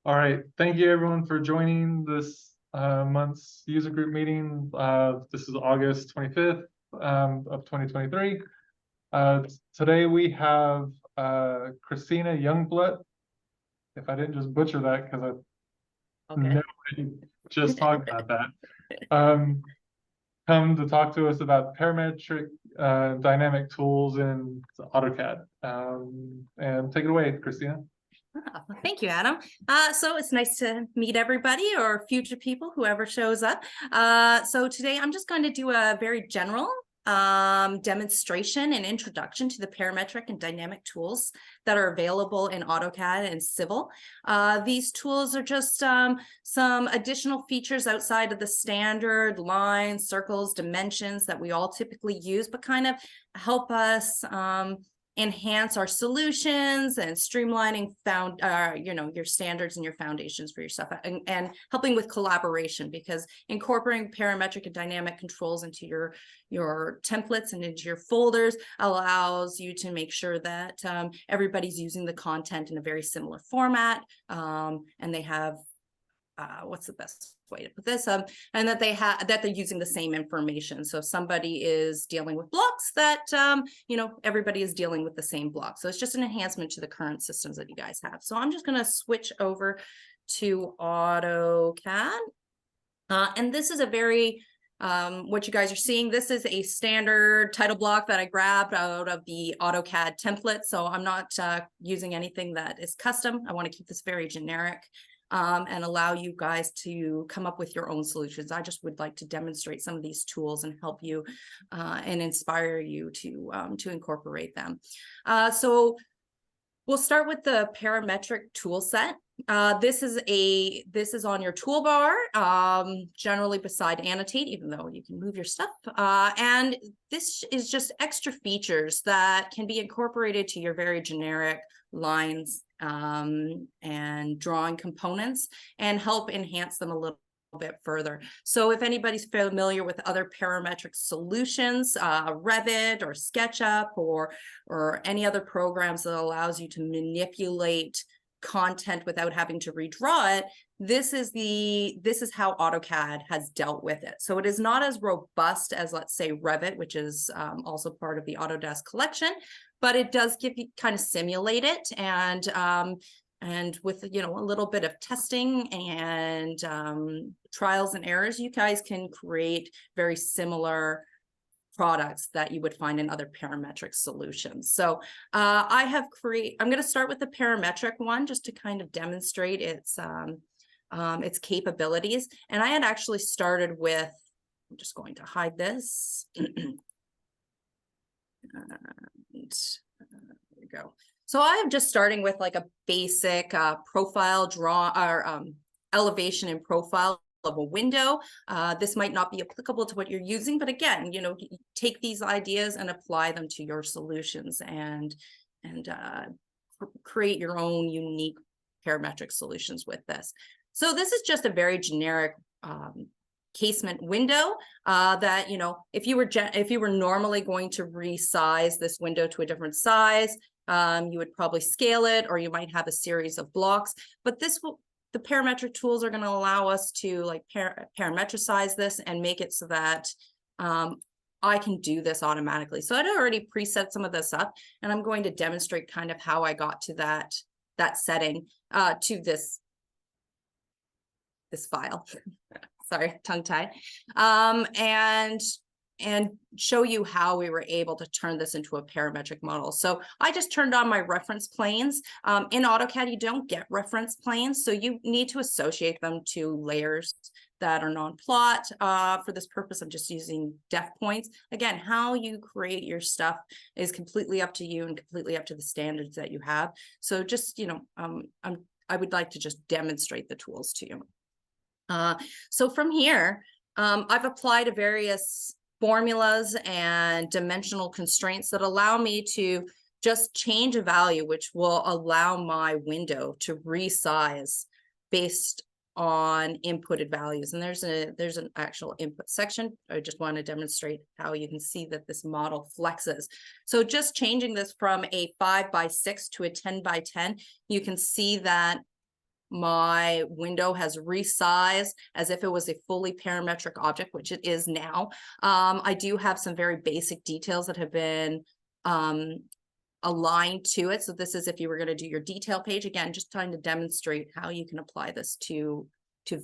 All right, thank you everyone for joining this month's user group meeting. This is August 25th of 2023. Today we have Kristina Youngblut. If I didn't just butcher that, because I know we just talked about that. Come to talk to us about parametric dynamic tools in AutoCAD. And take it away, Kristina. Well, thank you, Adam. So it's nice to meet everybody or future people, whoever shows up. So today I'm just going to do a very general demonstration and introduction to the parametric and dynamic tools that are available in AutoCAD and Civil. These tools are just some additional features outside of the standard lines, circles, dimensions that we all typically use, but kind of help us enhance our solutions and streamlining your standards and your foundations for your stuff, and helping with collaboration, because incorporating parametric and dynamic controls into your templates and into your folders allows you to make sure that everybody's using the content in a very similar format, and they have what's the best way to put this, and that they're using the same information. So if somebody is dealing with blocks, that everybody is dealing with the same block. So it's just an enhancement to the current systems that you guys have. So I'm just going to switch over to AutoCAD, and this is a very what you guys are seeing. This is a standard title block that I grabbed out of the AutoCAD template. So I'm not using anything that is custom. I want to keep this very generic. And allow you guys to come up with your own solutions. I just would like to demonstrate some of these tools and help you and inspire you to incorporate them. So we'll start with the Parametric Tool Set. This is on your toolbar, generally beside Annotate, even though you can move your stuff. And this is just extra features that can be incorporated to your very generic lines and drawing components and help enhance them a little bit further. So if anybody's familiar with other parametric solutions, Revit or SketchUp or any other programs that allows you to manipulate content without having to redraw it, this is how AutoCAD has dealt with it. So it is not as robust as, let's say, Revit, which is also part of the Autodesk collection, but it does give you kind of simulate it, and with a little bit of testing and trials and errors, you guys can create very similar products that you would find in other parametric solutions. So I'm going to start with the parametric one just to kind of demonstrate its capabilities. And I had actually started with, I'm just going to hide this. There we go. So I am just starting with like a basic profile draw or elevation and profile of a window. This might not be applicable to what you're using, but again, take these ideas and apply them to your solutions and create your own unique parametric solutions with this. So this is just a very generic casement window that if you were normally going to resize this window to a different size, you would probably scale it, or you might have a series of blocks. But the parametric tools are going to allow us to like parametricize this and make it so that I can do this automatically. So I'd already preset some of this up, and I'm going to demonstrate kind of how I got to that setting to this file. Sorry, tongue-tied. And show you how we were able to turn this into a parametric model. So I just turned on my reference planes. In AutoCAD, you don't get reference planes, so you need to associate them to layers that are non-plot. For this purpose, I'm just using def points. Again, how you create your stuff is completely up to you and completely up to the standards that you have. So just, I would like to just demonstrate the tools to you. So from here, I've applied to various formulas and dimensional constraints that allow me to just change a value, which will allow my window to resize based on inputted values. And there's an actual input section. I just want to demonstrate how you can see that this model flexes. So just changing this from a 5 by 6 to a 10 by 10, you can see that my window has resized as if it was a fully parametric object, which it is now. I do have some very basic details that have been aligned to it. So this is if you were going to do your detail page, again, just trying to demonstrate how you can apply this to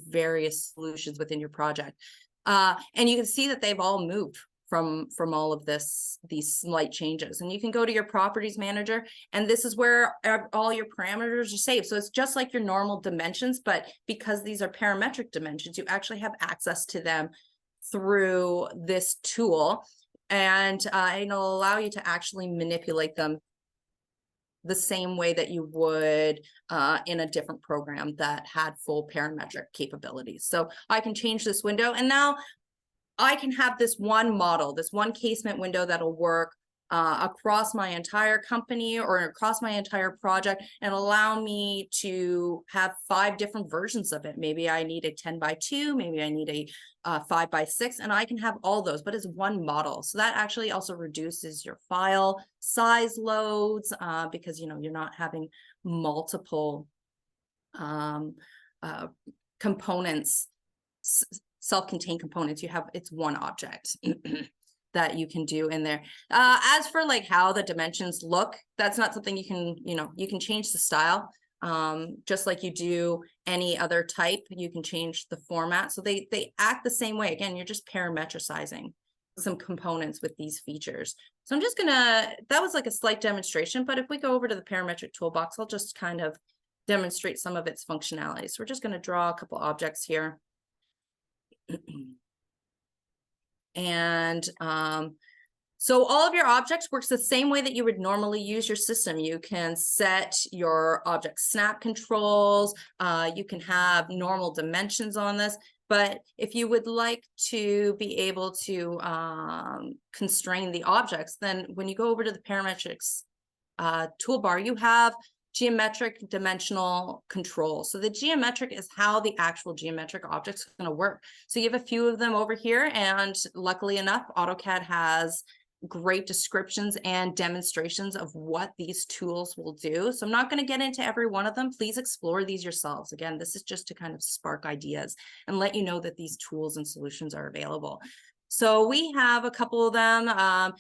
various solutions within your project. And you can see that they've all moved from all of these slight changes. And you can go to your properties manager, and this is where all your parameters are saved. So it's just like your normal dimensions, but because these are parametric dimensions, you actually have access to them through this tool, and it'll allow you to actually manipulate them the same way that you would in a different program that had full parametric capabilities. So I can change this window, and now I can have this one model, this one casement window that'll work across my entire company or across my entire project, and allow me to have 5 different versions of it. Maybe I need a 10x2, maybe I need a 5x6, and I can have all those, but it's one model. So that actually also reduces your file size loads because you're not having multiple components, self-contained components. It's one object that you can do in there. As for like how the dimensions look, that's not something you can, you can change the style. Just like you do any other type, you can change the format. So they act the same way. Again, you're just parametricizing some components with these features. So I'm just that was like a slight demonstration, but if we go over to the parametric toolbox, I'll just kind of demonstrate some of its functionality. So we're just going to draw a couple objects here. And so all of your objects works the same way that you would normally use your system. You can set your object snap controls. You can have normal dimensions on this. But if you would like to be able to constrain the objects, then when you go over to the parametrics toolbar, you have geometric dimensional control. So the geometric is how the actual geometric object's going to work. So you have a few of them over here, and luckily enough, AutoCAD has great descriptions and demonstrations of what these tools will do. So I'm not going to get into every one of them. Please explore these yourselves. Again, this is just to kind of spark ideas and let you know that these tools and solutions are available. So we have a couple of them.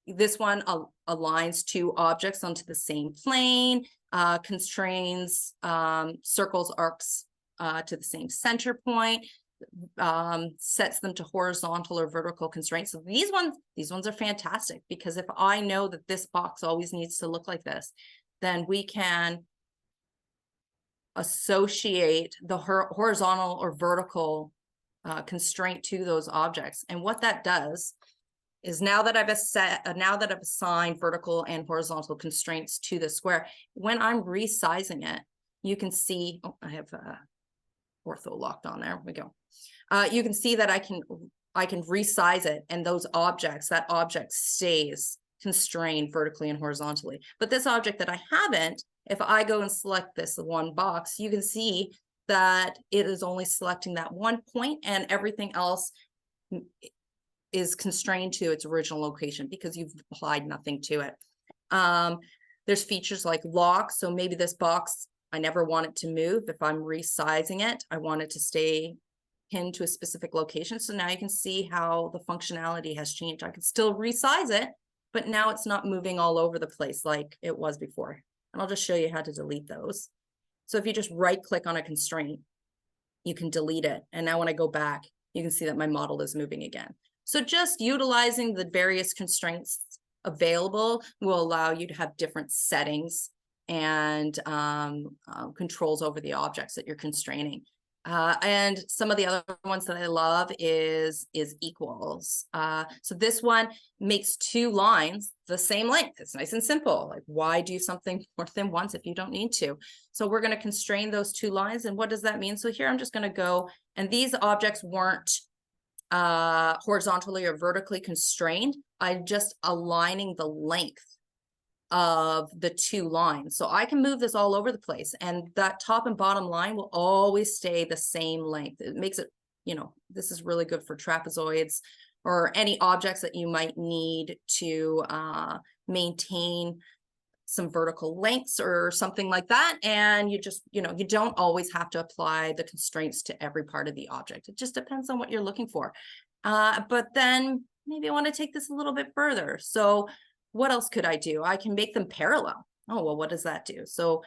This one aligns 2 objects onto the same plane, constrains circles, arcs to the same center point, sets them to horizontal or vertical constraints. So these ones are fantastic, because if I know that this box always needs to look like this, then we can associate the horizontal or vertical constraint to those objects. And what that does is now that I've assigned vertical and horizontal constraints to the square, when I'm resizing it, you can see, oh, I have ortho locked on there. We go. You can see that I can resize it, and those objects, that object stays constrained vertically and horizontally. But this object that I haven't, if I go and select this one box, you can see that it is only selecting that one point, and everything else is constrained to its original location because you've applied nothing to it. There's features like lock. So maybe this box, I never want it to move. If I'm resizing it, I want it to stay pinned to a specific location. So now you can see how the functionality has changed. I can still resize it, but now it's not moving all over the place like it was before. And I'll just show you how to delete those. So if you just right click on a constraint, you can delete it. And now when I go back, you can see that my model is moving again. So just utilizing the various constraints available will allow you to have different settings and controls over the objects that you're constraining. And some of the other ones that I love is equals. So this one makes 2 lines the same length. It's nice and simple. Like, why do something more than once if you don't need to? So we're going to constrain those 2 lines. And what does that mean? So here I'm just going to go, and these objects weren't horizontally or vertically constrained. I'm just aligning the length of the 2 lines. So I can move this all over the place, and that top and bottom line will always stay the same length. It makes it, this is really good for trapezoids or any objects that you might need to maintain some vertical lengths or something like that. And you just, you don't always have to apply the constraints to every part of the object. It just depends on what you're looking for. But then maybe I want to take this a little bit further. So what else could I do? I can make them parallel. Oh, well, what does that do? So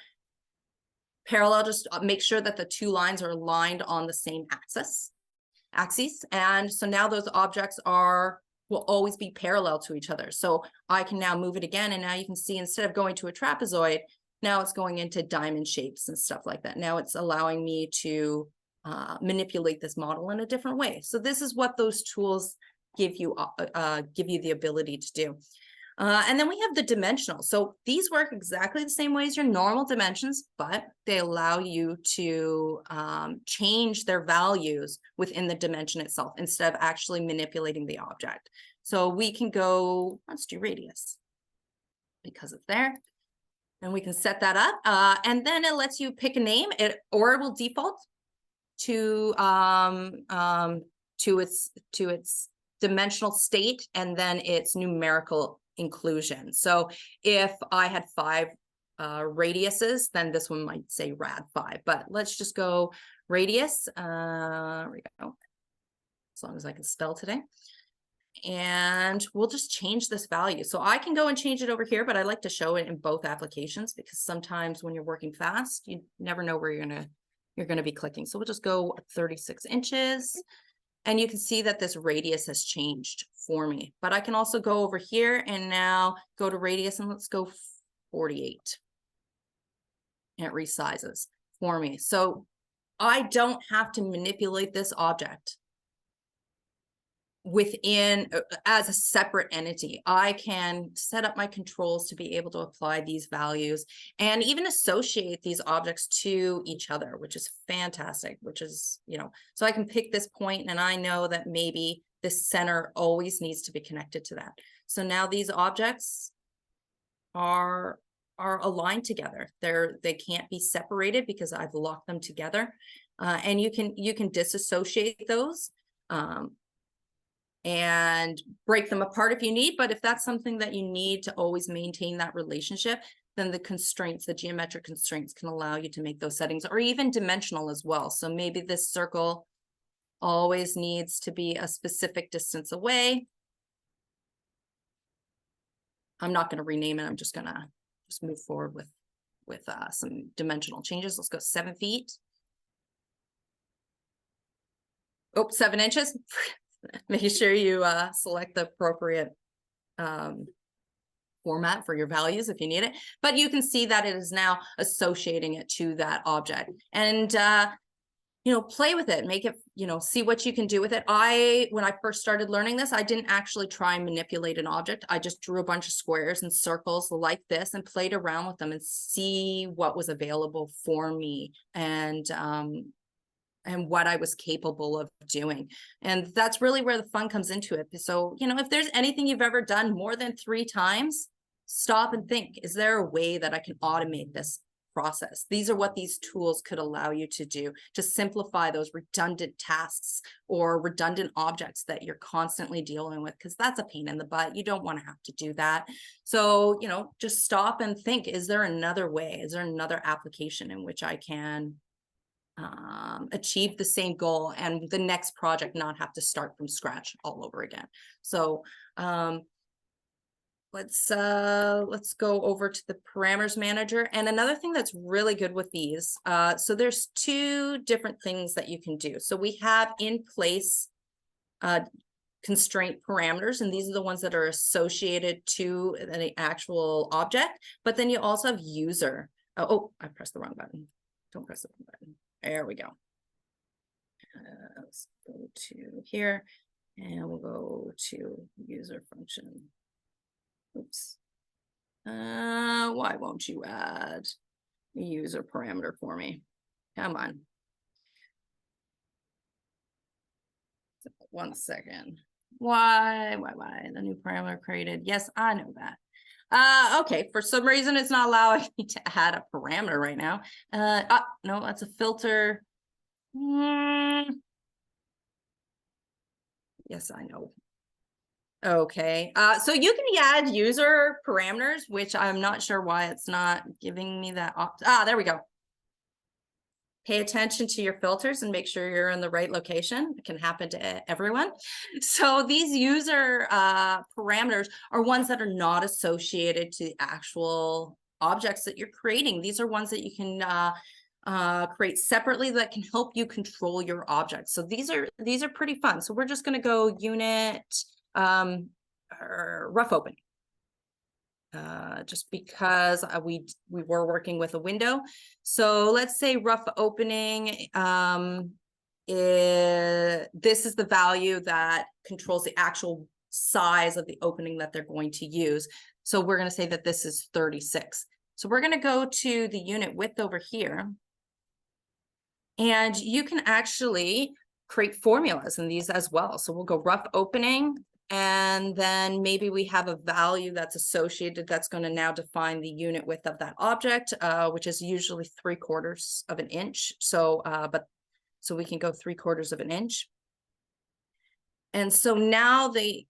parallel, just make sure that the two lines are aligned on the same axes. And so now those objects will always be parallel to each other. So I can now move it again. And now you can see, instead of going to a trapezoid, now it's going into diamond shapes and stuff like that. Now it's allowing me to manipulate this model in a different way. So this is what those tools give you the ability to do. And then we have the dimensional. So these work exactly the same way as your normal dimensions, but they allow you to change their values within the dimension itself instead of actually manipulating the object. So we can go, let's do radius because it's there. And we can set that up. And then it lets you pick a name, or it will default to its dimensional state and then its numerical inclusion. So if I had 5 radiuses, then this one might say rad 5, but let's just go radius. There we go. As long as I can spell today. And we'll just change this value. So I can go and change it over here, but I like to show it in both applications because sometimes when you're working fast, you never know where you're gonna be clicking. So we'll just go 36 inches. And you can see that this radius has changed for me, but I can also go over here and now go to radius and let's go 48. And it resizes for me. So I don't have to manipulate this object within as a separate entity. I can set up my controls to be able to apply these values and even associate these objects to each other, which is fantastic, which is, so I can pick this point and I know that maybe this center always needs to be connected to that. So now these objects are aligned together. They can't be separated because I've locked them together. And you can disassociate those. And break them apart if you need, but if that's something that you need to always maintain that relationship, then the constraints, the geometric constraints, can allow you to make those settings, or even dimensional as well. So maybe this circle always needs to be a specific distance away. I'm not going to rename it. I'm just going to move forward with some dimensional changes. Let's go 7 feet. Oh, 7 inches. Making sure you select the appropriate format for your values if you need it. But you can see that it is now associating it to that object. And, play with it, make it, see what you can do with it. When I first started learning this, I didn't actually try and manipulate an object. I just drew a bunch of squares and circles like this and played around with them and see what was available for me. And what I was capable of doing. And that's really where the fun comes into it. So, if there's anything you've ever done more than 3 times, stop and think, is there a way that I can automate this process? These are what these tools could allow you to do to simplify those redundant tasks or redundant objects that you're constantly dealing with, because that's a pain in the butt. You don't want to have to do that. So, just stop and think, is there another way? Is there another application in which I can achieve the same goal and the next project not have to start from scratch all over again? So let's go over to the parameters manager. And another thing that's really good with these, so there's 2 different things that you can do. So we have in place constraint parameters, and these are the ones that are associated to the actual object. But then you also have user. Oh, I pressed the wrong button. Don't press the wrong button. There we go. Let's go to here and we'll go to user function. Oops. Why won't you add a user parameter for me? Come on. 1 second. Why? The new parameter created. Yes, I know that. Okay, for some reason it's not allowing me to add a parameter right now. No, that's a filter. Yes, I know. Okay, so you can add user parameters, which I'm not sure why it's not giving me that. There we go. Pay attention to your filters and make sure you're in the right location. It can happen to everyone. So these user parameters are ones that are not associated to the actual objects that you're creating. These are ones that you can create separately that can help you control your objects. So these are pretty fun. So we're just going to go unit rough opening. Just because we were working with a window. So let's say rough opening, this is the value that controls the actual size of the opening that they're going to use. So we're going to say that this is 36. So we're going to go to the unit width over here. And you can actually create formulas in these as well. So we'll go rough opening. And then maybe we have a value that's associated that's going to now define the unit width of that object, which is usually 3/4 of an inch. So, so we can go 3/4 of an inch. And so now the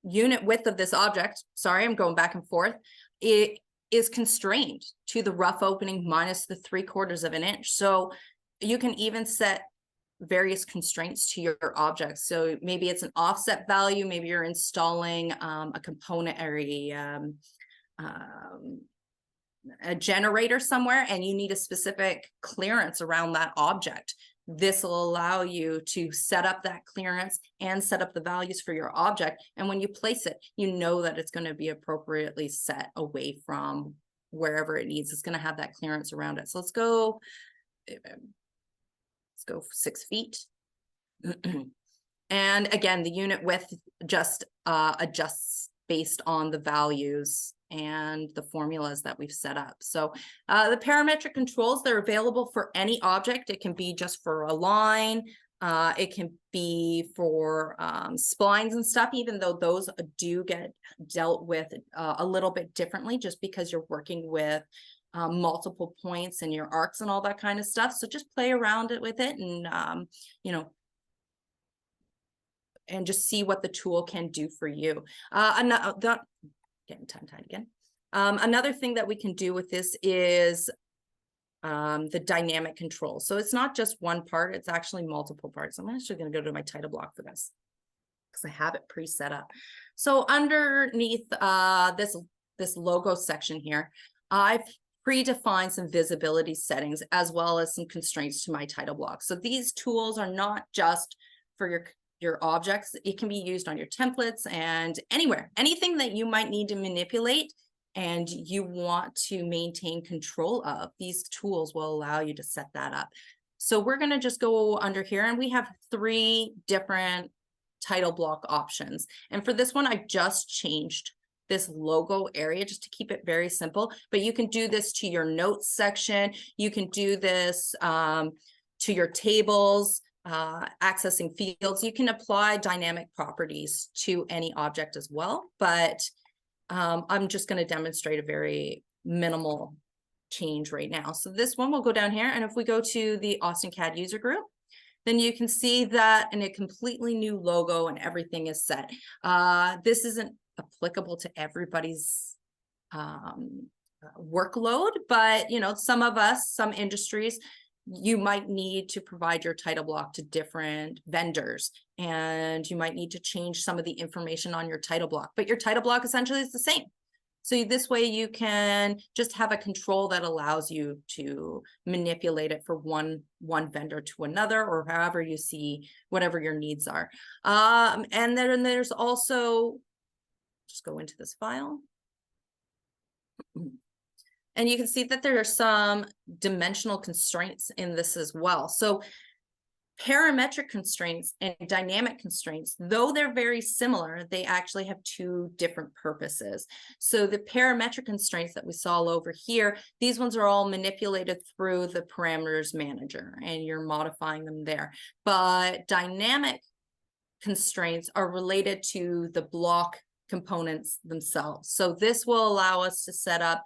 unit width of this object, sorry, I'm going back and forth, it is constrained to the rough opening minus the 3/4 of an inch. So you can even set various constraints to your objects. So maybe it's an offset value, maybe you're installing a component or a generator somewhere and you need a specific clearance around that object. This will allow you to set up that clearance and set up the values for your object. And when you place it, you know that it's going to be appropriately set away from wherever it needs. It's going to have that clearance around it. So let's go 6 feet. And again, the unit width just adjusts based on the values and the formulas that we've set up. So the parametric controls, they're available for any object. It can be just for a line. It can be for splines and stuff, even though those do get dealt with a little bit differently just because you're working with multiple points and your arcs and all that kind of stuff. So just play around with it and, you know, and just see what the tool can do for you. Getting tongue-tied again. Another thing that we can do with this is the dynamic control. So it's not just one part, it's actually multiple parts. I'm actually going to go to my title block for this because I have it pre-set up. So underneath this logo section here, I've predefined some visibility settings as well as some constraints to my title block. So these tools are not just for your objects. It can be used on your templates and anywhere, anything that you might need to manipulate and you want to maintain control of. These tools will allow you to set that up. So we're going to just go under here and we have 3 different title block options. And for this one, I just changed this logo area just to keep it very simple, but you can do this to your notes section. You can do this to your tables, accessing fields. You can apply dynamic properties to any object as well, but I'm just going to demonstrate a very minimal change right now. So this one will go down here. And if we go to the AutoCAD user group, then you can see that in a completely new logo and everything is set. This isn't applicable to everybody's workload, but you know, some of us, some industries, you might need to provide your title block to different vendors and you might need to change some of the information on your title block, but your title block essentially is the same. So this way you can just have a control that allows you to manipulate it for one vendor to another, or however you see whatever your needs are. And then there's also, just go into this file. And you can see that there are some dimensional constraints in this as well. So parametric constraints and dynamic constraints, though they're very similar, they actually have 2 different purposes. So the parametric constraints that we saw all over here, these ones are all manipulated through the parameters manager and you're modifying them there. But dynamic constraints are related to the block components themselves. So this will allow us to set up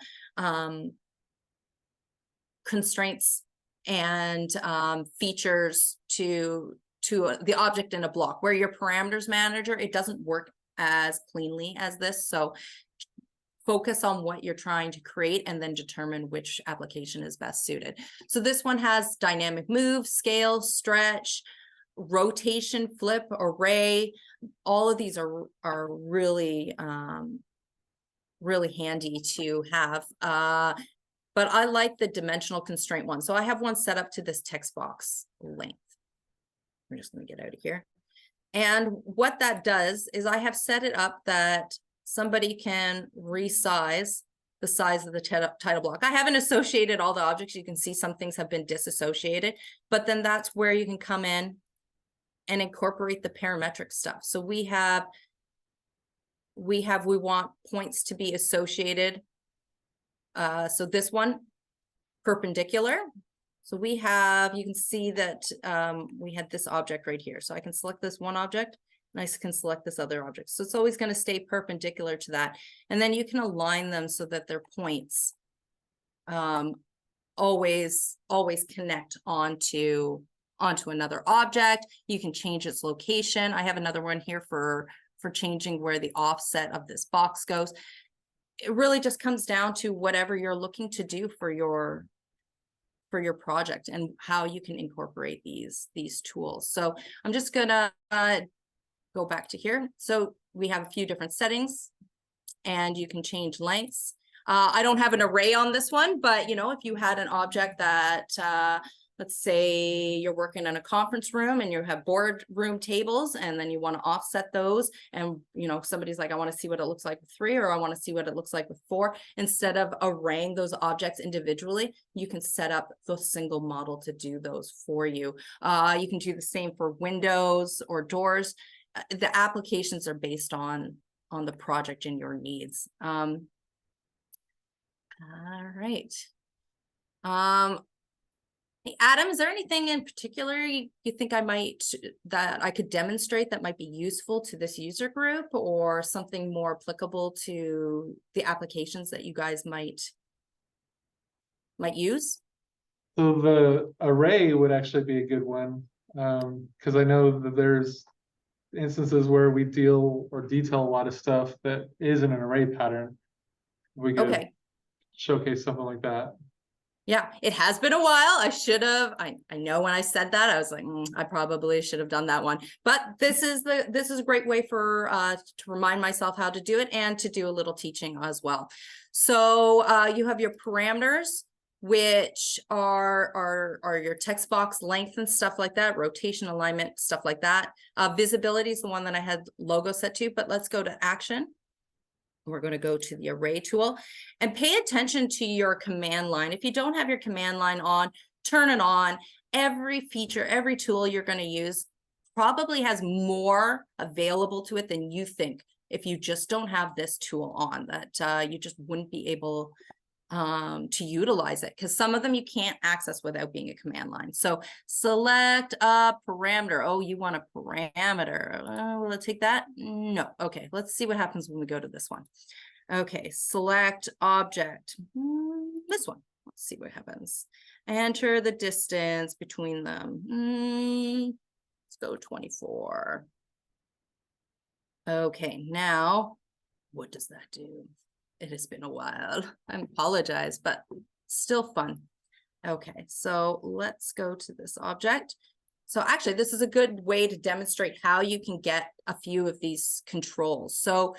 constraints and features to the object in a block, where your parameters manager, it doesn't work as cleanly as this. So focus on what you're trying to create and then determine which application is best suited. So this one has dynamic move, scale, stretch, rotation, flip, array. All of these are really really handy to have. But I like the dimensional constraint one. So I have one set up to this text box length. I'm just going to get out of here. And what that does is I have set it up that somebody can resize the size of the title block. I haven't associated all the objects. You can see some things have been disassociated, but then that's where you can come in and incorporate the parametric stuff. So we want points to be associated. So this one, perpendicular. So we have, you can see that we had this object right here. So I can select this one object and I can select this other object. So it's always going to stay perpendicular to that. And then you can align them so that their points always connect onto another object. You can change its location. I have another one here for changing where the offset of this box goes. It really just comes down to whatever you're looking to do for your project and how you can incorporate these tools. So I'm just gonna go back to here. So we have a few different settings and you can change lengths. I don't have an array on this one, but if you had an object that let's say you're working in a conference room and you have boardroom tables and then you want to offset those, and somebody's like, I want to see what it looks like with 3, or I want to see what it looks like with 4. Instead of arraying those objects individually, you can set up the single model to do those for you. You can do the same for windows or doors. The applications are based on the project and your needs. All right. Adam, is there anything in particular you think that I could demonstrate that might be useful to this user group, or something more applicable to the applications that you guys might use? So the array would actually be a good one, because I know that there's instances where we deal or detail a lot of stuff that is in an array pattern. We could showcase something like that. Yeah, it has been a while. I should have. I know when I said that, I was like, I probably should have done that one. But this is a great way for to remind myself how to do it and to do a little teaching as well. So you have your parameters, which are your text box length and stuff like that, rotation, alignment, stuff like that. Visibility is the one that I had logo set to, but let's go to action. We're going to go to the array tool and pay attention to your command line. If you don't have your command line on, turn it on. Every feature, every tool you're going to use probably has more available to it than you think. If you just don't have this tool on, that you just wouldn't be able to utilize it, because some of them you can't access without being a command line. So select a parameter. Oh, you want a parameter. Will it take that? No. Okay, let's see what happens when we go to this one. Okay, select object. This one. Let's see what happens. Enter the distance between them. Let's go 24. Okay, now what does that do? It has been a while. I apologize, but still fun. Okay, so let's go to this object. So actually, this is a good way to demonstrate how you can get a few of these controls. So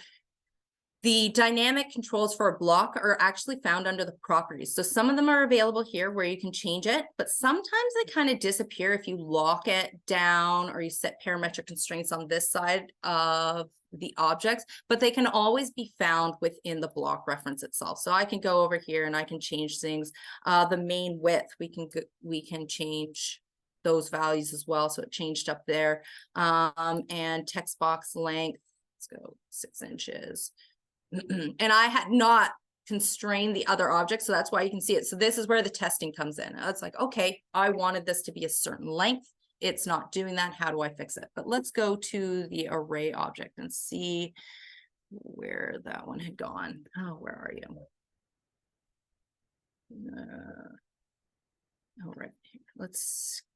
the dynamic controls for a block are actually found under the properties. So some of them are available here where you can change it, but sometimes they kind of disappear if you lock it down or you set parametric constraints on this side of the objects, but they can always be found within the block reference itself. So I can go over here and I can change things. The main width, we can change those values as well. So it changed up there. And text box length, let's go 6 inches. And I had not constrained the other objects, so that's why you can see it. So this is where the testing comes in. It's like, okay, I wanted this to be a certain length. It's not doing that. How do I fix it? But let's go to the array object and see where that one had gone. Oh, where are you? All right,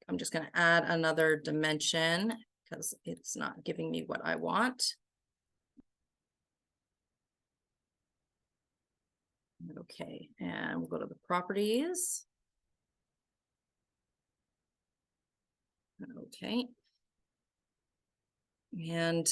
I'm just going to add another dimension because it's not giving me what I want. Okay, and we'll go to the properties. Okay. And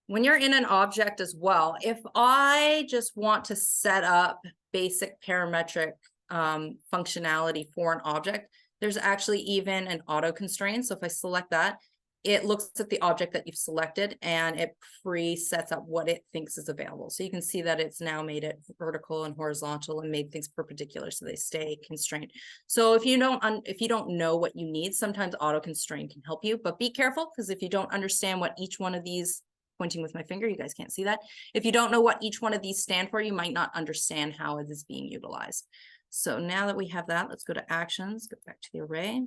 when you're in an object as well, if I just want to set up basic parametric functionality for an object, there's actually even an auto constraint. So if I select that, it looks at the object that you've selected and it pre-sets up what it thinks is available. So you can see that it's now made it vertical and horizontal and made things perpendicular so they stay constrained. So if you don't know what you need, sometimes auto constraint can help you, but be careful, because if you don't understand what each one of these, pointing with my finger, you guys can't see that. If you don't know what each one of these stand for, you might not understand how it is being utilized. So now that we have that, let's go to actions, go back to the array,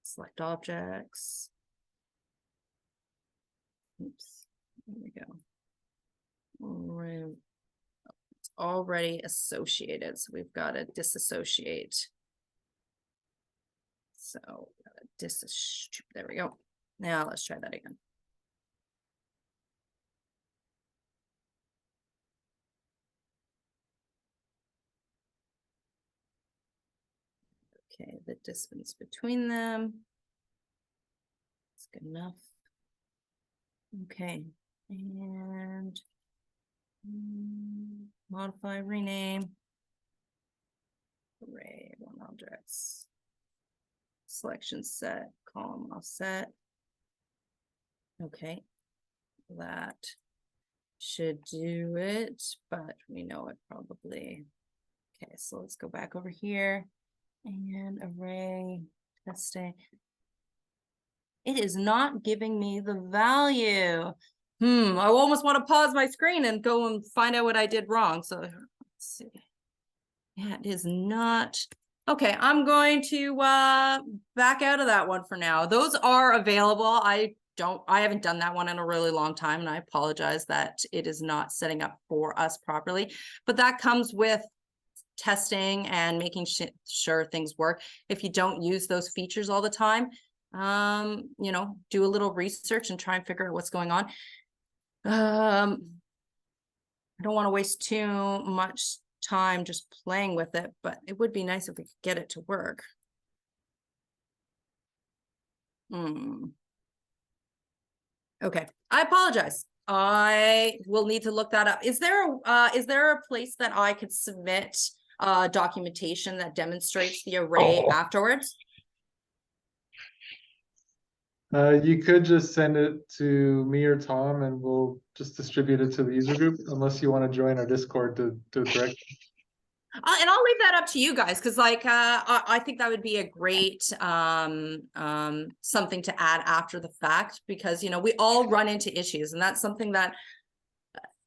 select objects. Oops, there we go. It's already associated, so we've got to disassociate. So there we go. Now let's try that again. Okay, the distance between them is good enough. Okay, and modify, rename, array, one objects, selection set, column offset. Okay, that should do it, but we know it probably. Okay, so let's go back over here and array testing. It is not giving me the value. I almost want to pause my screen and go and find out what I did wrong. So let's see. Yeah, it is not. Okay, I'm going to back out of that one for now. Those are available. I haven't done that one in a really long time, and I apologize that it is not setting up for us properly. But that comes with testing and making sure things work. If you don't use those features all the time, you know, do a little research and try and figure out what's going on. I don't want to waste too much time just playing with it, but it would be nice if we could get it to work. Okay, I apologize. I will need to look that up. Is there a place that I could submit documentation that demonstrates the array afterwards? You could just send it to me or Tom and we'll just distribute it to the user group, unless you want to join our Discord to direct. And I'll leave that up to you guys, because like I think that would be a great something to add after the fact, because you know we all run into issues, and that's something that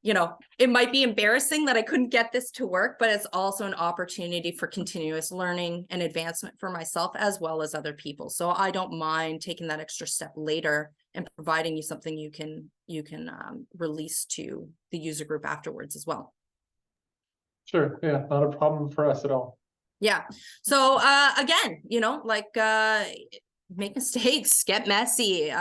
you know, it might be embarrassing that I couldn't get this to work, but it's also an opportunity for continuous learning and advancement for myself as well as other people. So I don't mind taking that extra step later and providing you something you can release to the user group afterwards as well. Sure, yeah, not a problem for us at all. Yeah. So again, you know, like make mistakes, get messy,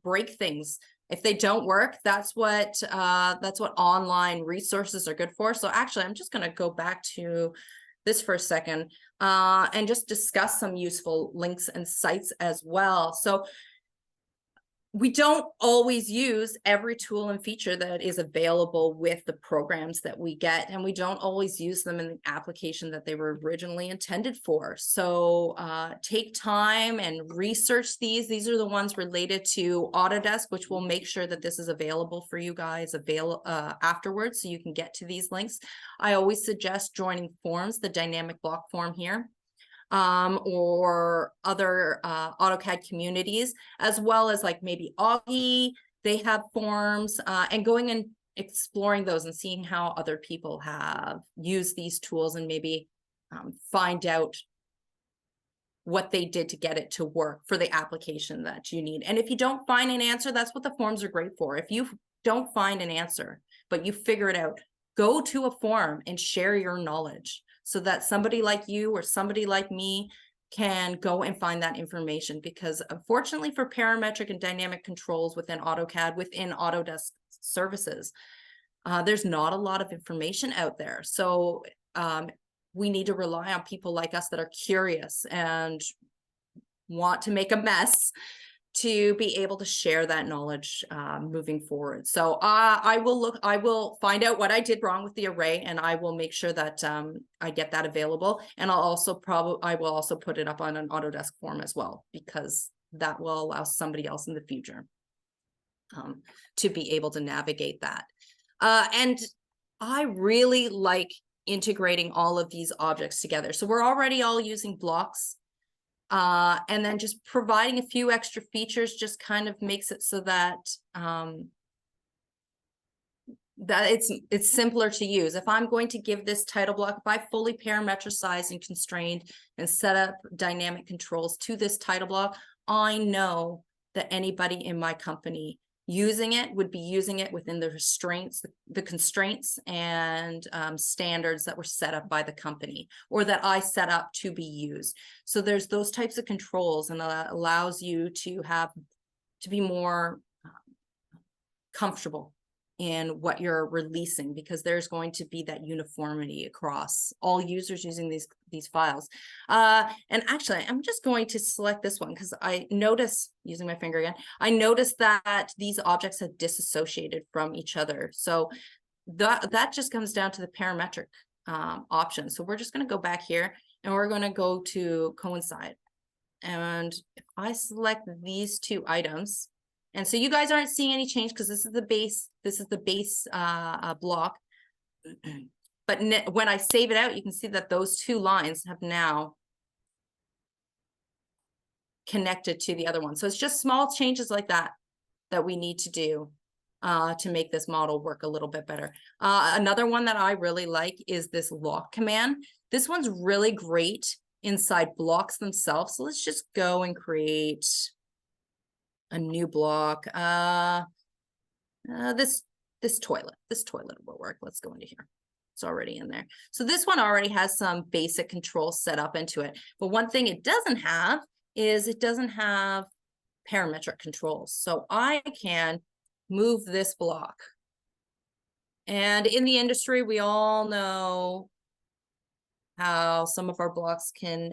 break things. If they don't work, that's what online resources are good for. So actually, I'm just going to go back to this for a second and just discuss some useful links and sites as well. So we don't always use every tool and feature that is available with the programs that we get, and we don't always use them in the application that they were originally intended for. So take time and research these. These are the ones related to Autodesk, which will make sure that this is available for you guys afterwards, so you can get to these links. I always suggest joining forums, the dynamic block form here, or other AutoCAD communities, as well as like maybe Augie, they have forums, and going and exploring those and seeing how other people have used these tools, and maybe find out what they did to get it to work for the application that you need. And if you don't find an answer, that's what the forums are great for. If you don't find an answer, but you figure it out, go to a forum and share your knowledge, so that somebody like you or somebody like me can go and find that information. Because unfortunately for parametric and dynamic controls within AutoCAD, within Autodesk services, there's not a lot of information out there. So we need to rely on people like us that are curious and want to make a mess to be able to share that knowledge moving forward. So I will find out what I did wrong with the array, and I will make sure that I get that available. And I will also put it up on an Autodesk form as well, because that will allow somebody else in the future to be able to navigate that. And I really like integrating all of these objects together. So we're already all using blocks. And then just providing a few extra features just kind of makes it so that that it's simpler to use. If I'm going to give this title block, if I fully parametricized and constrained and set up dynamic controls to this title block, I know that anybody in my company using it would be using it within the restraints, the constraints and standards that were set up by the company, or that I set up to be used. So there's those types of controls, and that allows you to be more comfortable in what you're releasing, because there's going to be that uniformity across all users using these files. And actually, I'm just going to select this one because I notice, using my finger again, I noticed that these objects have disassociated from each other. So that just comes down to the parametric option. So we're just going to go back here, and we're going to go to coincide. And if I select these two items, and so you guys aren't seeing any change because this is the base block. But when I save it out, you can see that those two lines have now connected to the other one. So it's just small changes like that we need to do to make this model work a little bit better. Another one that I really like is this lock command. This one's really great inside blocks themselves. So let's just go and create a new block. This toilet will work. Let's go into here. It's already in there. So this one already has some basic controls set up into it. But one thing it doesn't have is it doesn't have parametric controls. So I can move this block. And in the industry, we all know how some of our blocks can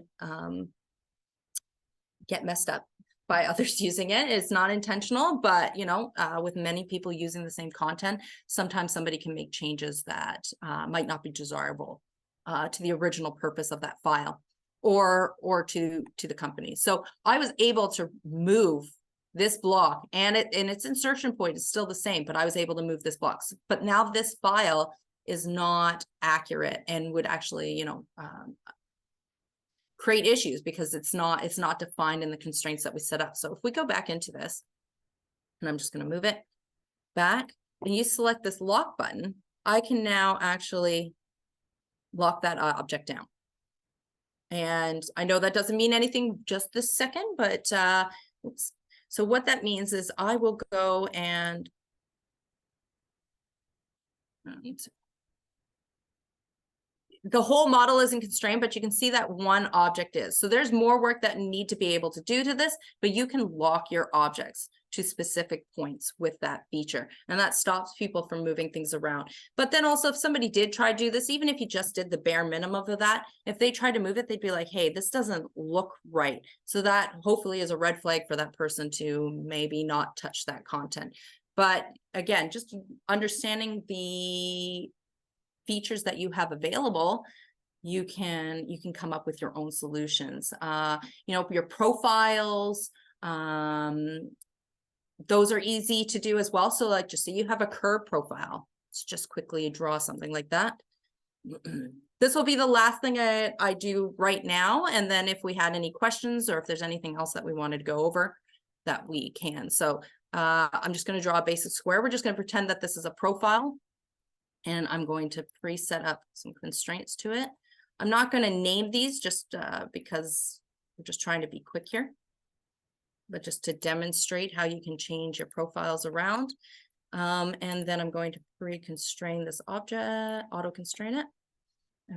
get messed up by others using it. It's not intentional, but with many people using the same content, sometimes somebody can make changes that might not be desirable to the original purpose of that file or to the company. So I was able to move this block, and its insertion point is still the same, but I was able to move this block. But now this file is not accurate and would actually, create issues because it's not defined in the constraints that we set up. So if we go back into this, and I'm just going to move it back, and you select this lock button, I can now actually lock that object down. And I know that doesn't mean anything just this second, but oops. So what that means is I will go and the whole model isn't constrained, but you can see that one object is. So there's more work that you need to be able to do to this, but you can lock your objects to specific points with that feature. And that stops people from moving things around. But then also, if somebody did try to do this, even if you just did the bare minimum of that, if they tried to move it, they'd be like, hey, this doesn't look right. So that hopefully is a red flag for that person to maybe not touch that content. But again, just understanding the features that you have available, you can come up with your own solutions. Your profiles, those are easy to do as well. So like, just say you have a curve profile, let's just quickly draw something like that. This will be the last thing I do right now, and then if we had any questions or if there's anything else that we wanted to go over, that we can. So I'm just going to draw a basic square. We're just going to pretend that this is a profile. And I'm going to preset up some constraints to it. I'm not going to name these just because we're just trying to be quick here, but just to demonstrate how you can change your profiles around. And then I'm going to pre-constrain this object, auto-constrain it.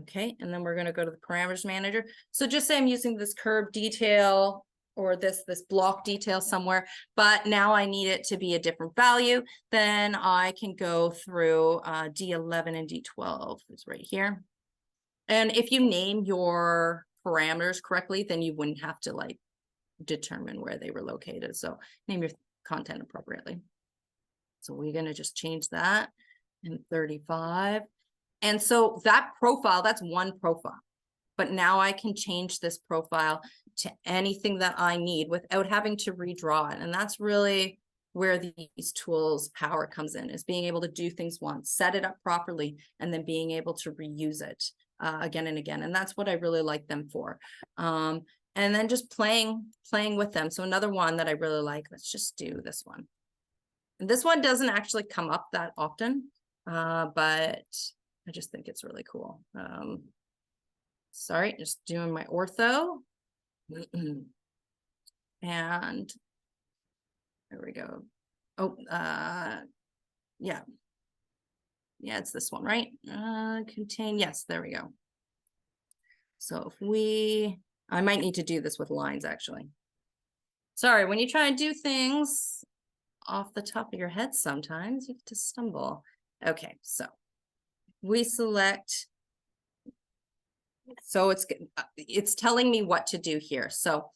Okay, and then we're going to go to the parameters manager. So just say I'm using this curve detail or this block detail somewhere, but now I need it to be a different value. Then I can go through D11 and D12 is right here. And if you name your parameters correctly, then you wouldn't have to like determine where they were located. So name your content appropriately. So we're going to just change that in 35. And so that profile, that's one profile. But now I can change this profile to anything that I need without having to redraw it. And that's really where these tools power comes in, is being able to do things once, set it up properly, and then being able to reuse it again and again. And that's what I really like them for. And then just playing with them. So another one that I really like, let's just do this one. And this one doesn't actually come up that often, but I just think it's really cool. Sorry, just doing my ortho. And there we go. Oh, yeah. Yeah, it's this one, right? Contain, yes, there we go. So if I might need to do this with lines actually. Sorry, when you try and do things off the top of your head, sometimes you get to stumble. Okay, so we select, so it's telling me what to do here. So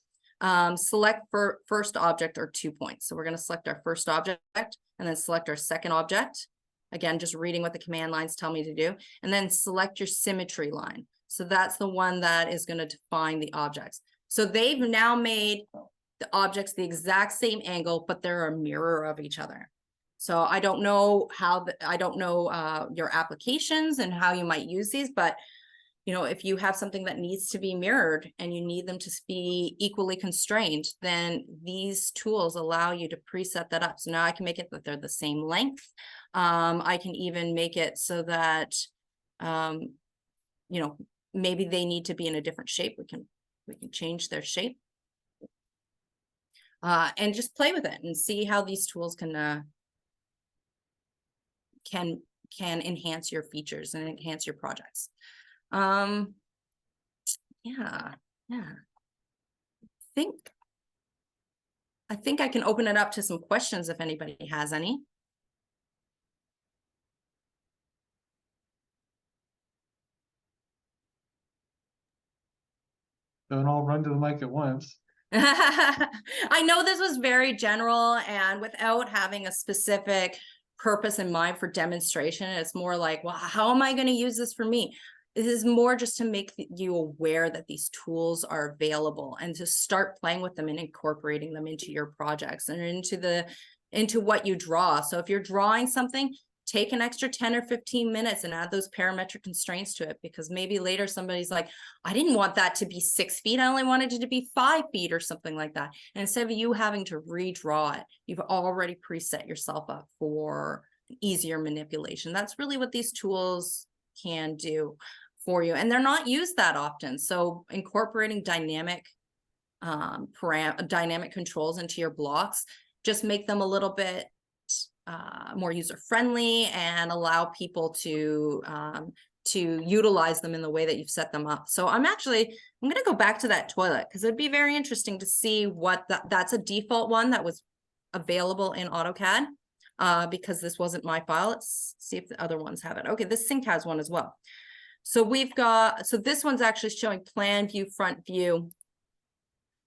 select for first object or 2 points. So we're going to select our first object and then select our second object. Again, just reading what the command lines tell me to do, and then select your symmetry line. So that's the one that is going to define the objects. So they've now made the objects the exact same angle, but they're a mirror of each other. So I don't know how, your applications and how you might use these, but you know, if you have something that needs to be mirrored and you need them to be equally constrained, then these tools allow you to preset that up. So now I can make it that they're the same length. I can even make it so that, you know, maybe they need to be in a different shape. We can change their shape. And just play with it and see how these tools can enhance your features and enhance your projects. Yeah. I think I can open it up to some questions if anybody has any. Don't all run to the mic at once. I know this was very general and without having a specific purpose in mind for demonstration. It's more like, well, how am I going to use this for me? This is more just to make you aware that these tools are available and to start playing with them and incorporating them into your projects and into what you draw. So if you're drawing something, take an extra 10 or 15 minutes and add those parametric constraints to it, because maybe later somebody's like, I didn't want that to be 6 feet. I only wanted it to be 5 feet or something like that. And instead of you having to redraw it, you've already preset yourself up for easier manipulation. That's really what these tools can do for you. And they're not used that often. So incorporating dynamic controls into your blocks just make them a little bit more user-friendly and allow people to utilize them in the way that you've set them up. So I'm going to go back to that toilet because it'd be very interesting to see what that's a default one that was available in AutoCAD because this wasn't my file. Let's see if the other ones have it. Okay, this sink has one as well. So so this one's actually showing plan view, front view.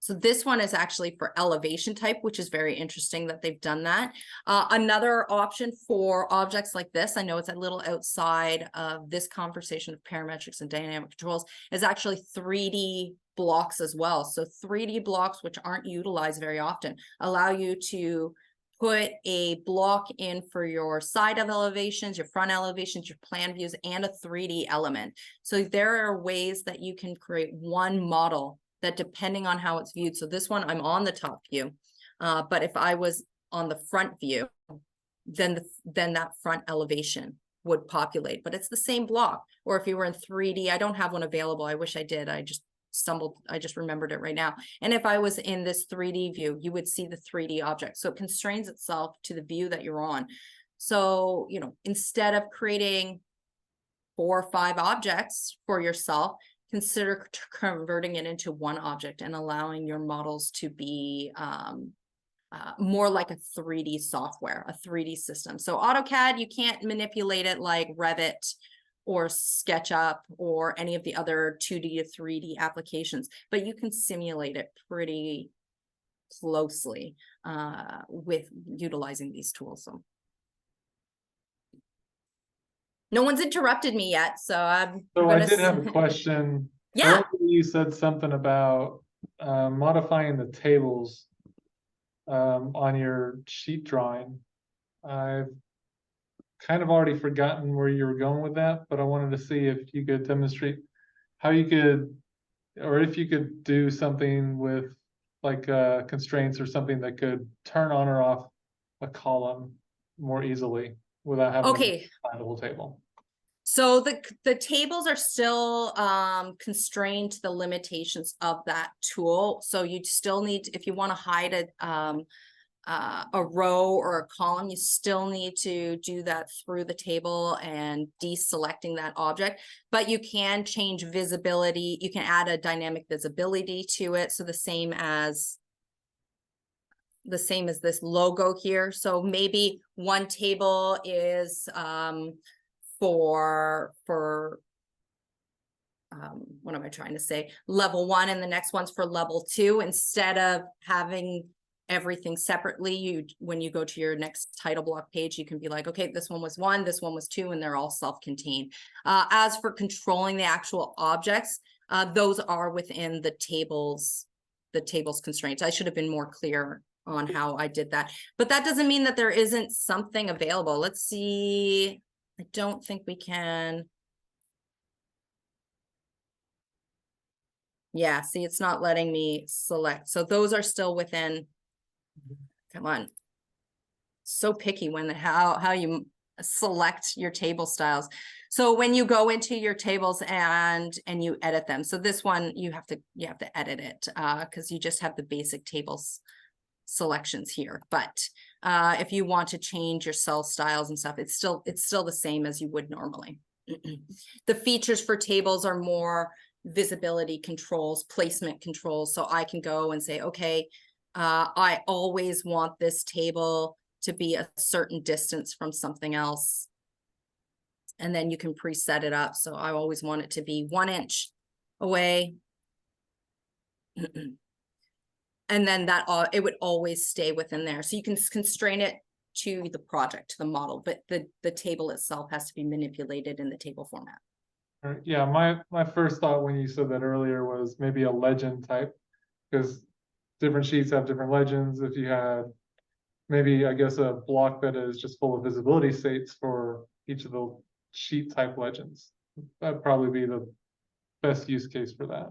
So this one is actually for elevation type, which is very interesting that they've done that. Another option for objects like this, I know it's a little outside of this conversation of parametrics and dynamic controls, is actually 3D blocks as well. So 3D blocks, which aren't utilized very often, allow you to put a block in for your side of elevations, your front elevations, your plan views, and a 3D element. So there are ways that you can create one model that depending on how it's viewed. So this one, I'm on the top view, but if I was on the front view, then that front elevation would populate, but it's the same block. Or if you were in 3D, I don't have one available. I wish I did. I just remembered it right now. And if I was in this 3D view, you would see the 3D object. So it constrains itself to the view that you're on. So, you know, instead of creating 4 or 5 objects for yourself, consider converting it into one object and allowing your models to be more like a 3D software, a 3D system. So AutoCAD, you can't manipulate it like Revit or SketchUp or any of the other 2D to 3D applications, but you can simulate it pretty closely with utilizing these tools. So no one's interrupted me yet, so So I did have a question. Yeah. Earlier you said something about modifying the tables on your sheet drawing. I've kind of already forgotten where you were going with that, but I wanted to see if you could demonstrate how you could, or if you could do something with like constraints or something that could turn on or off a column more easily without having to find the whole table. So the tables are still constrained to the limitations of that tool. So you still need, if you want to hide a row or a column, you still need to do that through the table and deselecting that object. But you can change visibility. You can add a dynamic visibility to it. So the same as this logo here. So maybe one table is for what am I trying to say, level 1, and the next one's for level 2. Instead of having everything separately, when you go to your next title block page, you can be like, okay, this one was 1, this one was 2, and they're all self-contained. As for controlling the actual objects, those are within the tables constraints. I should have been more clear on how I did that, but that doesn't mean that there isn't something available. Let's see. I don't think we can. Yeah, see, it's not letting me select. So those are still within. Come on. So picky when how you select your table styles. So when you go into your tables and you edit them. So this one you have to edit it because you just have the basic tables selections here. But if you want to change your cell styles and stuff, it's still the same as you would normally. The features for tables are more visibility controls, placement controls. So I can go and say, okay, I always want this table to be a certain distance from something else. And then you can preset it up. So I always want it to be 1 inch away. And then it would always stay within there. So you can constrain it to the project, to the model, but the table itself has to be manipulated in the table format. Yeah, my first thought when you said that earlier was maybe a legend type, because different sheets have different legends. If you had maybe, I guess, a block that is just full of visibility states for each of the sheet type legends, that'd probably be the best use case for that.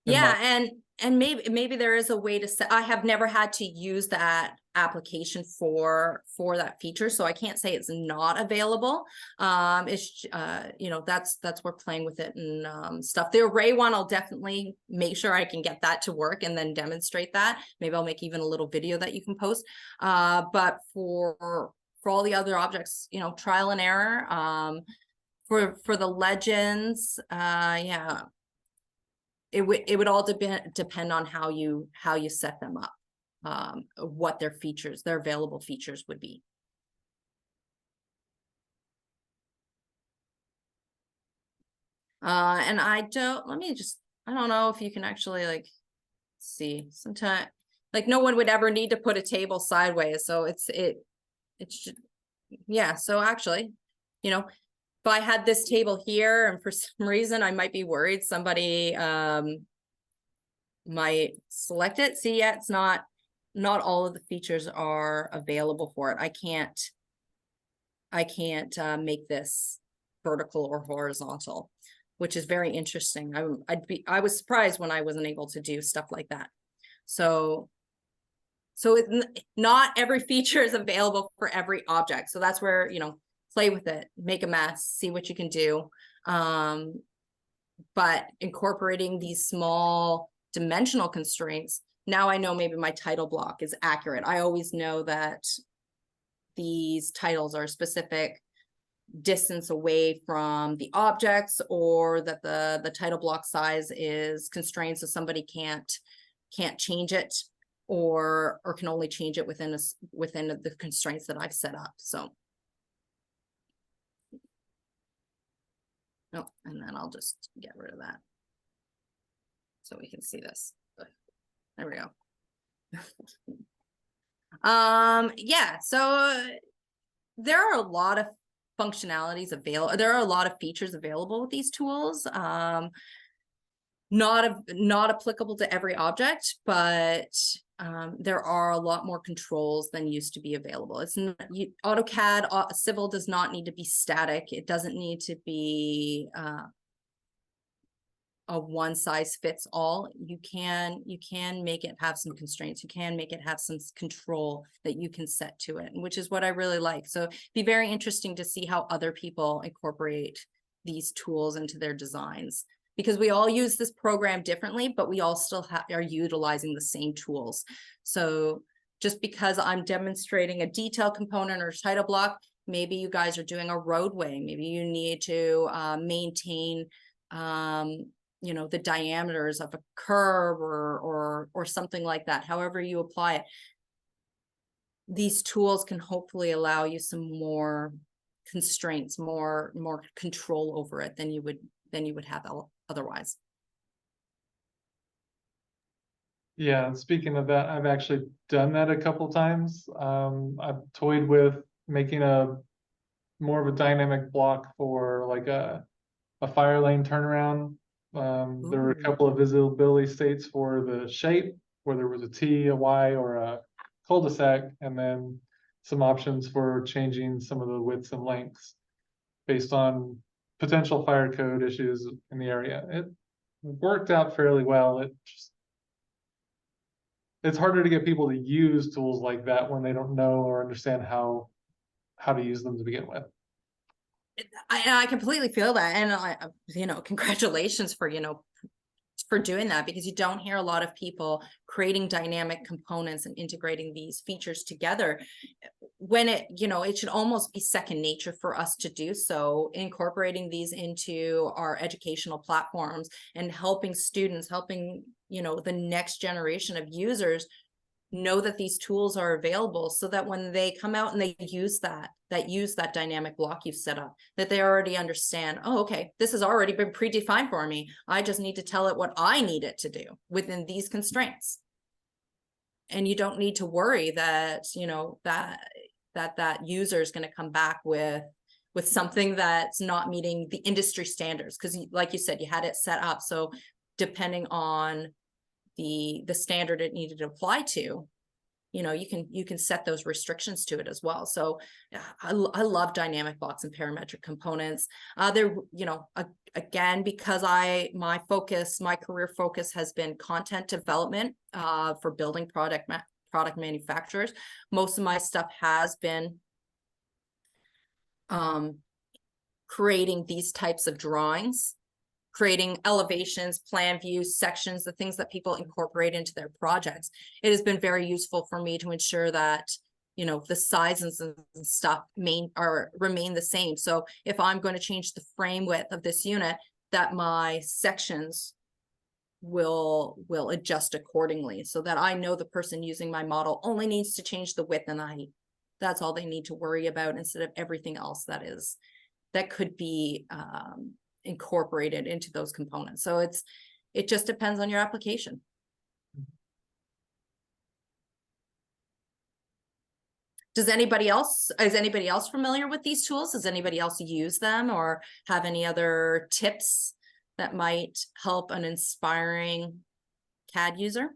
Yeah, and maybe there is a way to set. I have never had to use that application for that feature, so I can't say it's not available. It's that's we're playing with it and stuff. The array one, I'll definitely make sure I can get that to work and then demonstrate that. Maybe I'll make even a little video that you can post. But for all the other objects, trial and error. For the legends, yeah. It would all depend on how you set them up, what their available features would be. And I don't know if you can actually see sometimes, no one would ever need to put a table sideways. So yeah. So actually, if I had this table here and for some reason I might be worried somebody might select it. See, yeah, it's not all of the features are available for it. I can't make this vertical or horizontal, which is very interesting. I was surprised when I wasn't able to do stuff like that. So not every feature is available for every object. So that's where, play with it, make a mess, see what you can do. But incorporating these small dimensional constraints, now I know maybe my title block is accurate. I always know that these titles are a specific distance away from the objects, or that the title block size is constrained so somebody can't change it, or can only change it within the constraints that I've set up. So Oh, and then I'll just get rid of that so we can see this. There we go. Yeah, so there are a lot of functionalities available. There are a lot of features available with these tools. Not applicable to every object, but there are a lot more controls than used to be available. It's not, AutoCAD Civil does not need to be static. It doesn't need to be a one size fits all. You can make it have some constraints. You can make it have some control that you can set to it, which is what I really like. So it'd be very interesting to see how other people incorporate these tools into their designs, because we all use this program differently, but we all still are utilizing the same tools. So just because I'm demonstrating a detail component or title block, maybe you guys are doing a roadway. Maybe you need to maintain you know, the diameters of a curb or something like that. However you apply it, these tools can hopefully allow you some more constraints, more control over it than you would have otherwise. Yeah, and speaking of that, I've actually done that a couple times. I've toyed with making more of a dynamic block for like a fire lane turnaround. There were a couple of visibility states for the shape, where there was a T, a Y, or a cul-de-sac, and then some options for changing some of the widths and lengths based on potential fire code issues in the area. It worked out fairly well. It's harder to get people to use tools like that when they don't know or understand how to use them to begin with. I completely feel that, and you know, congratulations for, you know, for doing that, because you don't hear a lot of people creating dynamic components and integrating these features together when it, you know, it should almost be second nature for us to do so, incorporating these into our educational platforms and helping students, helping, you know, the next generation of users know that these tools are available, so that when they come out and they use that dynamic block you've set up, that they already understand, oh, okay, this has already been predefined for me. I just need to tell it what I need it to do within these constraints. And you don't need to worry that, you know, that user is going to come back with something that's not meeting the industry standards, because like you said, you had it set up so depending on the standard it needed to apply to, you know, you can set those restrictions to it as well. So I love dynamic blocks and parametric components. They're, you know, again, because my career focus has been content development for building product manufacturers. Most of my stuff has been creating these types of drawings, creating elevations, plan views, sections, the things that people incorporate into their projects. It has been very useful for me to ensure that, you know, the sizes and stuff remain the same. So if I'm going to change the frame width of this unit, that my sections will adjust accordingly, so that I know the person using my model only needs to change the width and the height. That's all they need to worry about, instead of everything else that could be incorporated into those components. So it just depends on your application. Is anybody else familiar with these tools? Does anybody else use them or have any other tips that might help an inspiring CAD user?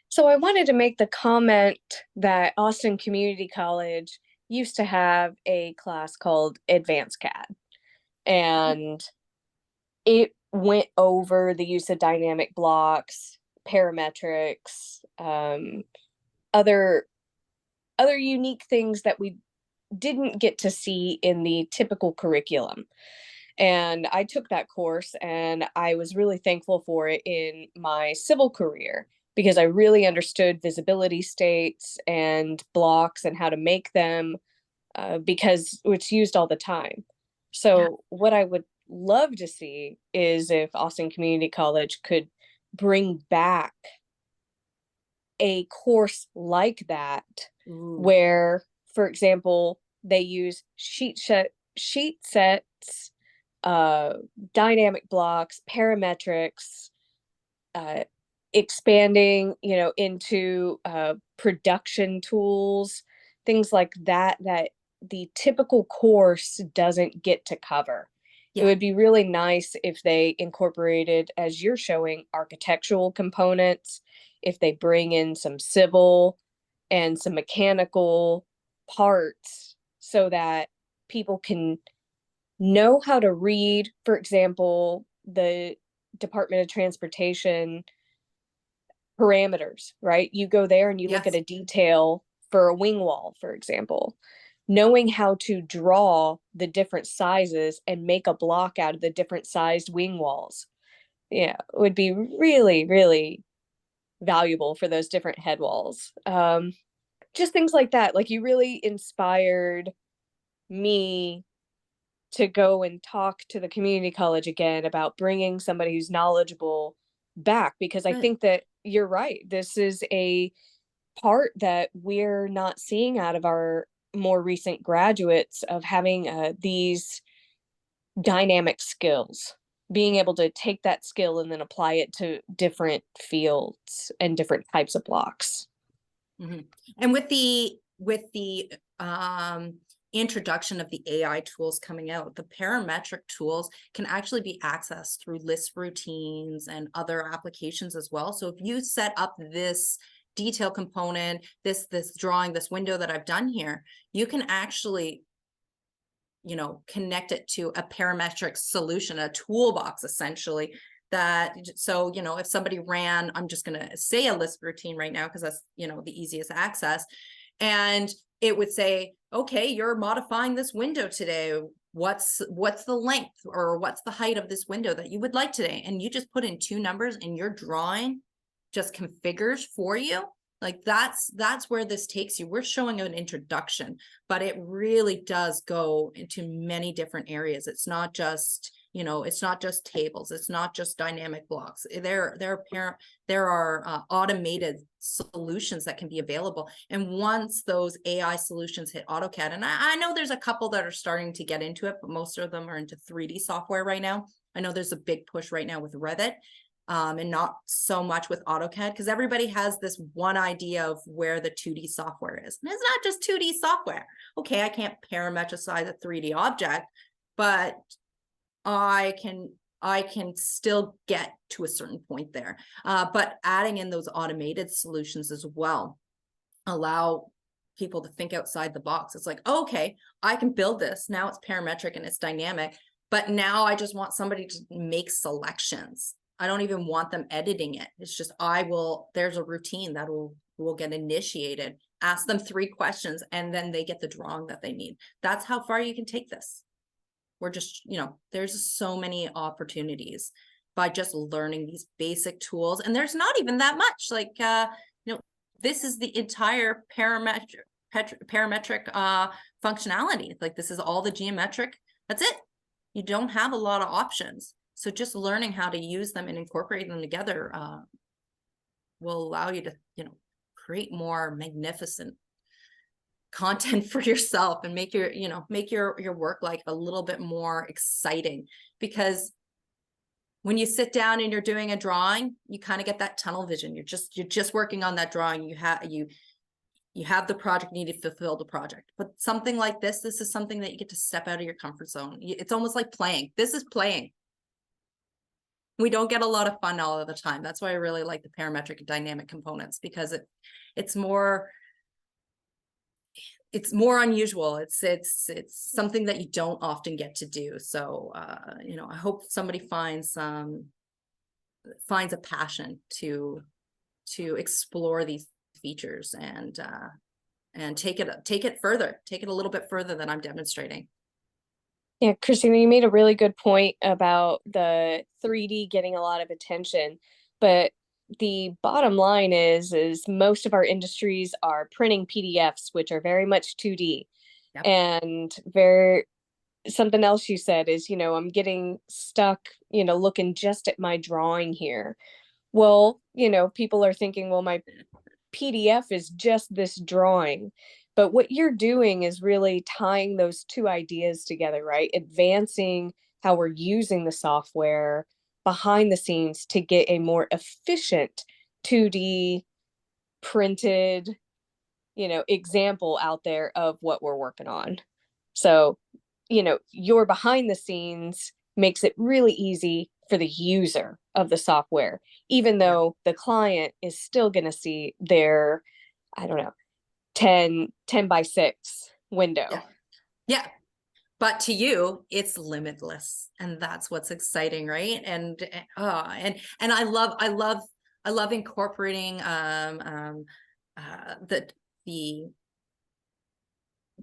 So I wanted to make the comment that Austin Community College used to have a class called Advanced CAD, and it went over the use of dynamic blocks, parametrics, other unique things that we didn't get to see in the typical curriculum. And I took that course, and I was really thankful for it in my civil career, because I really understood visibility states and blocks and how to make them, because it's used all the time. So what I would love to see is if Austin Community College could bring back a course like that, where, for example, They use sheet sets, dynamic blocks, parametrics, expanding, into production tools, things like that, that the typical course doesn't get to cover. It Yeah. would be really nice if they incorporated, as you're showing, architectural components, if they bring in some civil and some mechanical parts so that people can know how to read, for example, the Department of Transportation parameters, right? You go there and you look at Yes. a detail for a wing wall, for example. Knowing how to draw the different sizes and make a block out of the different sized wing walls, yeah, would be really, really valuable for those different head walls. Just things like that. Like, you really inspired me to go and talk to the community college again about bringing somebody who's knowledgeable back, because I Good. think that you're right. This is a part that we're not seeing out of our more recent graduates, of having these dynamic skills, being able to take that skill and then apply it to different fields and different types of blocks. Mhm. And with the introduction of the AI tools coming out, the parametric tools can actually be accessed through list routines and other applications as well. So if you set up this detail component, this drawing, this window that I've done here, you can actually, connect it to a parametric solution, a toolbox essentially. That, so, if somebody ran, I'm just going to say a list routine right now because that's, the easiest access. And it would say, okay, you're modifying this window today. What's the length or what's the height of this window that you would like today? And you just put in 2 numbers and your drawing just configures for you. Like, that's where this takes you. We're showing an introduction, but it really does go into many different areas. It's not just, it's not just tables. It's not just dynamic blocks. There are automated solutions that can be available. And once those AI solutions hit AutoCAD, and I know there's a couple that are starting to get into it, but most of them are into 3D software right now. I know there's a big push right now with Revit. And not so much with AutoCAD, because everybody has this one idea of where the 2D software is. And it's not just 2D software. Okay, I can't parametricize a 3D object, but I can still get to a certain point there. But adding in those automated solutions as well allow people to think outside the box. It's like, okay, I can build this. Now it's parametric and it's dynamic, but now I just want somebody to make selections. I don't even want them editing it. It's just, there's a routine that will get initiated, ask them 3 questions, and then they get the drawing that they need. That's how far you can take this. We're just, there's so many opportunities by just learning these basic tools. And there's not even that much, like, this is the entire parametric functionality. Like, this is all the geometric. That's it. You don't have a lot of options. So just learning how to use them and incorporate them together will allow you to, create more magnificent content for yourself and make your work life a little bit more exciting. Because when you sit down and you're doing a drawing, you kind of get that tunnel vision. You're just working on that drawing. You have the project needed to fulfill the project. But something like this is something that you get to step out of your comfort zone. It's almost like playing. This is playing. We don't get a lot of fun all of the time. That's why I really like the parametric and dynamic components, because it's more unusual. It's something that you don't often get to do. So I hope somebody finds a passion to explore these features and take it further, take it a little bit further than I'm demonstrating. Yeah, Kristina, you made a really good point about the 3D getting a lot of attention, but the bottom line is most of our industries are printing PDFs, which are very much 2D. Yep. And something else you said is, I'm getting stuck, looking just at my drawing here. Well, people are thinking, well, my PDF is just this drawing. But what you're doing is really tying those two ideas together, right? Advancing how we're using the software behind the scenes to get a more efficient 2D printed, example out there of what we're working on. So, your behind the scenes makes it really easy for the user of the software, even though the client is still going to see their, I don't know, 10 by 6 window. Yeah. But to you, it's limitless, and that's what's exciting, right? And I love incorporating the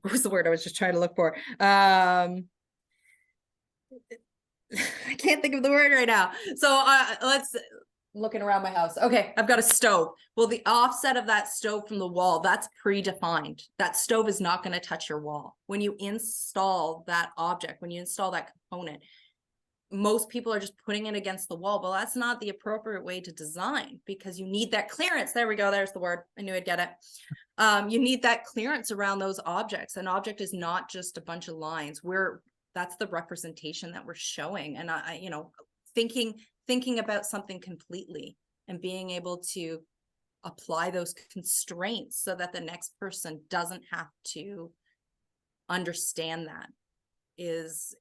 what was the word I was just trying to look for? I can't think of the word right now. So let's looking around my house. Okay, I've got a stove. Well, the offset of that stove from the wall, that's predefined. That stove is not going to touch your wall. When you install that object, when you install that component, most people are just putting it against the wall. Well, that's not the appropriate way to design, because you need that clearance. There we go. There's the word. I knew I'd get it. You need that clearance around those objects. An object is not just a bunch of lines. That's the representation that we're showing. And thinking about something completely and being able to apply those constraints so that the next person doesn't have to understand that is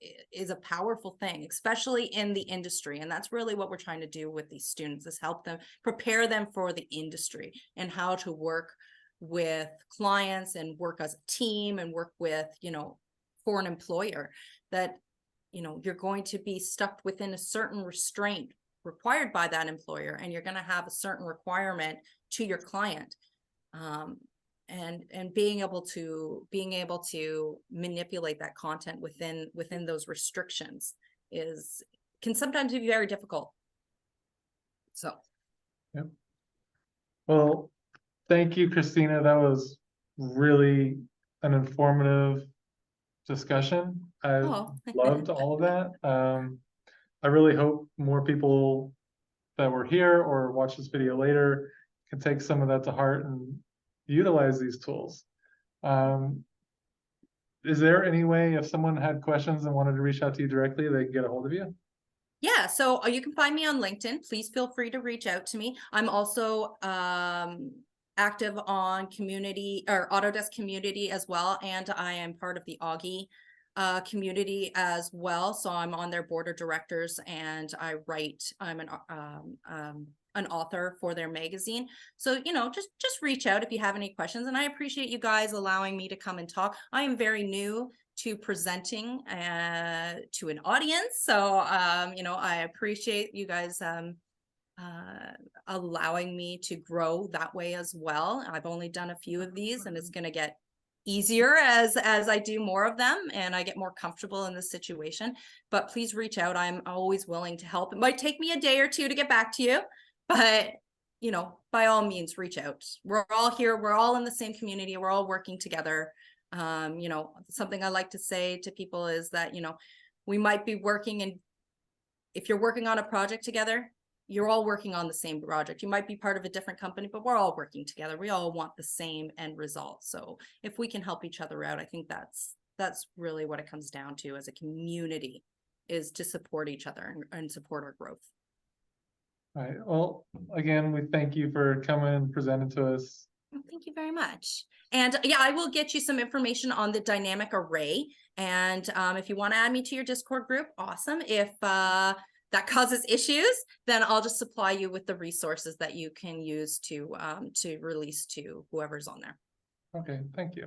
a powerful thing, especially in the industry. And that's really what we're trying to do with these students, is help them, prepare them for the industry and how to work with clients and work as a team and work with, for an employer, that you're going to be stuck within a certain restraint required by that employer, and you're going to have a certain requirement to your client, and being able to manipulate that content within those restrictions can sometimes be very difficult. So yeah. Well, thank you, Kristina. That was really an informative discussion. I loved all of that. I really hope more people that were here or watch this video later can take some of that to heart and utilize these tools. Is there any way, if someone had questions and wanted to reach out to you directly, they can get a hold of you? Yeah, so you can find me on LinkedIn. Please feel free to reach out to me. I'm also active on community or Autodesk community as well, and I am part of the Augie community as well. So I'm on their board of directors, and I'm an author for their magazine. So, just reach out if you have any questions. And I appreciate you guys allowing me to come and talk. I am very new to presenting to an audience. So, I appreciate you guys allowing me to grow that way as well. I've only done a few of these, and it's going to get easier as I do more of them and I get more comfortable in the situation. But please reach out. I'm always willing to help. It might take me a day or two to get back to you, but by all means, reach out. We're all here. We're all in the same community. We're all working together. Something I like to say to people is that, we might be working, and if you're working on a project together, you're all working on the same project. You might be part of a different company, but we're all working together. We all want the same end result. So if we can help each other out, I think that's really what it comes down to as a community, is to support each other and support our growth. All right. Well, again, we thank you for coming and presenting to us. Thank you very much. And yeah, I will get you some information on the dynamic array. And if you want to add me to your Discord group, awesome. If that causes issues, then I'll just supply you with the resources that you can use to release to whoever's on there. Okay, thank you.